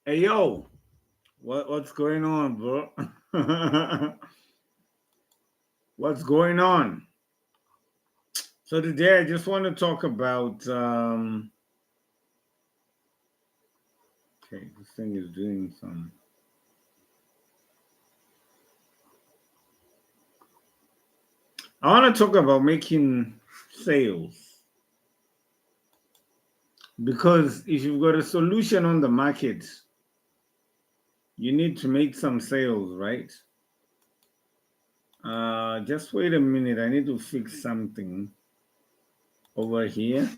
Hey yo, what's going on, bro? What's going on? So today I just want to talk about okay, this thing is doing some. I want to talk about making sales because if you've got a solution on the market, you need to make some sales, right? Just wait a minute. I need to fix something over here.